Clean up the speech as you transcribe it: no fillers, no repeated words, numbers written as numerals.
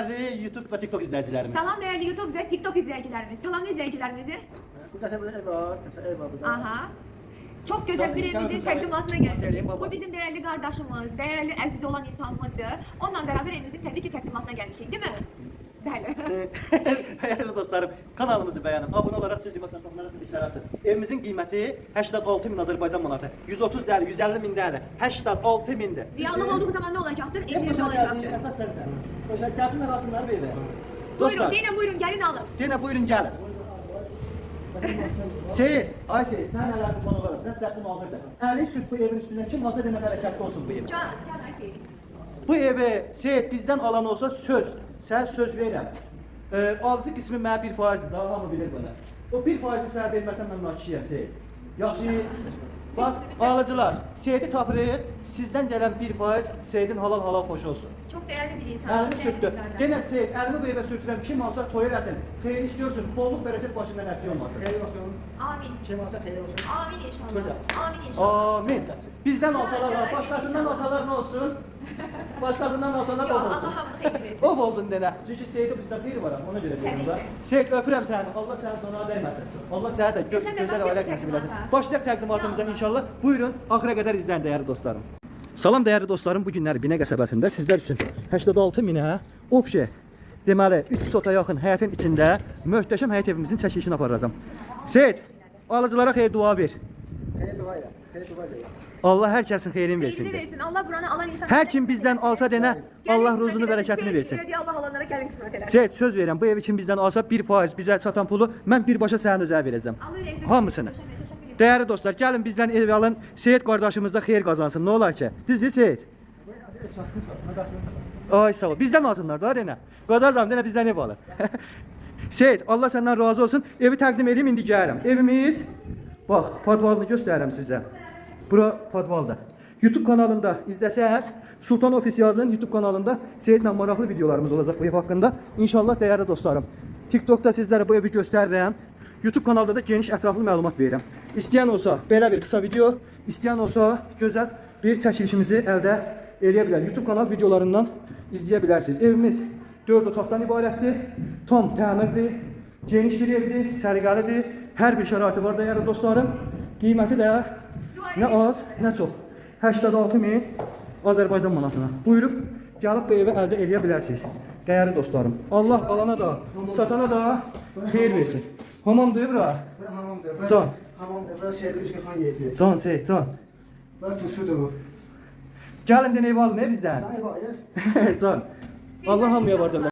Değerli YouTube ve TikTok izleyicilerimiz. Salam değerli YouTube ve TikTok izleyicilerimiz. Salam izleyicilerimizi. Burada burada ev var. Mesela ev var burada. Aha. Çok güzel bir evimizin təqdimatına gəlmişik. Bu bizim değerli kardeşimiz, değerli əziz olan insanımızdır. Onunla beraber evimizin tabii ki təqdimatına gəlmişik, değil mi? Bəli. Değerli dostlarım, kanalımızı beğenin, abone olarak sürdüğümüzden toplanan işler atın. Evimizin kıymeti 86.000 Azerbaycan manatı, 130 değerli, 150.000 değerli, 86.000'dir. Riyalım olduğu zaman ne olacaktır? Emirde olacaktır. Esas sen. Hoşça gelsin arasınlar beyler. Buyurun, yine buyurun, gelin alın. Yine buyurun gelin. Seyit, ay Seyit, sen neler bu konu olarak, sen səhvini aldırdın. Əli süt bu evin üstünden kim olsa demək hərəkətli olsun bu ev. Can Aysel. Bu evi Seyit bizden alan olsa söz, sen söz verirəm. Alıcı qismi mənə 1%dir, daha hamı bilir bunu. O 1%-i sən verməsən mən nakişiyəm Seyit. Yaxşı, bak alıcılar, Seyit'i tapırıq, sizden gelen 1% Seyit'in halal xoş olsun. Çok değerli bir insan. Əlimi çok sürtdü. değerli bir kardeş. Gene Seyit, əlimi bu evə sürtürəm, kim alsa toy eləsin, xeyir iş görsün, bolluk bərəkət başından əksi olmasın. Xeyir olsun. Amin. Kim varsa xeyir olsun. Amin inşallah. Şöyle. Amin inşallah. Amin. Bizden alsalar var, başkasından alsalar ne olsun? Başkasından alsalar Yok, of olsun. Allah hamd hayır versin. Of olsun dene. Çünkü Seyit'e bizden biri var, ona göre diyorum da. ki. Seyit öpürəm səni, Allah səni tonağa dəyməsin. Allah sənə də Geçen de gözəl başlayalım ailək nəsib eləsin. təqdimata. Başlayaq təqdimatımıza inşallah. Buyurun, axıra qədər izləyin dəyərli dostlarım. Salam dəyərli dostlarım, bu günlər Binə qəsəbəsində sizlər üçün 86 minə obje, deməli 3 sota yaxın həyətin içində möhtəşəm həyət evimizin çəkilişini aparacağam. Seyit, alıcılara xeyir dua ver. Xeyir dua elə. Xeyir dua elə. Allah hər kəsin xeyrini Xeyrini versin. versin. Allah buranı alan insan. Hər kim bizdən alsa denə, Gəlin Allah qismət ruzunu eləsin, bərəkətini Seyit versin. elədi, Allah alanlara gəlin qismət eləsin. Seyit, söz verirəm, bu ev için bizdən alsa 1% bizə satan pulu mən birbaşa sənin özəyə verəcəm. Alır, evdə- Hamısını. Təşəkkür ederim. Değerli dostlar, gəlin bizdən ev alın, Seyit qardaşımız da xeyir qazansın. Nə olar ki? Düzdür Seyit? Ev satsın satsın. Nəqasını. Ay sağ ol. Bizdən alsınlar da denə. Qadazam denə bizdən ev alın. Seyit, Allah səndən razı olsun. Evi təqdim edeyim, indi gəlirəm. Evimiz, bax, podvalını göstərirəm sizə. Bura podvalda. YouTube kanalında izləsəz, Sultan Ofis yazın YouTube kanalında Seyitlə maraqlı videolarımız olacaq bu ev haqqında. İnşallah değerli dostlarım. TikTok'ta sizlərə bu evi göstərirəm. YouTube kanalda da geniş ətraflı məlumat verirəm. İstəyən olsa belə bir kısa video, istəyən olsa gözəl bir çəkilişimizi əldə eləyə bilər. YouTube kanal videolarından izləyə bilərsiniz. Evimiz 4 otaqdan ibarətdir. Tam təmirdir. Geniş bir evdir, səliqəlidir. Hər bir şəraiti var değerli dostlarım. Qiyməti də nə az, nə çox. 86.000 Azərbaycan manatına. Buyurub gəlib bu evi əldə eləyə bilərsiniz. Değerli dostlarım. Allah alana da, satana da xeyir versin. Hamamdır bura. Bura hamamdır. Can. Hamamdır. Bura şeydə Üsküxan yeri. Can Seyit, can. Bura turşudur. Gəlin də ev alın, ne bizdən? Ev var ya. Can. Allah hamıya var dövlət.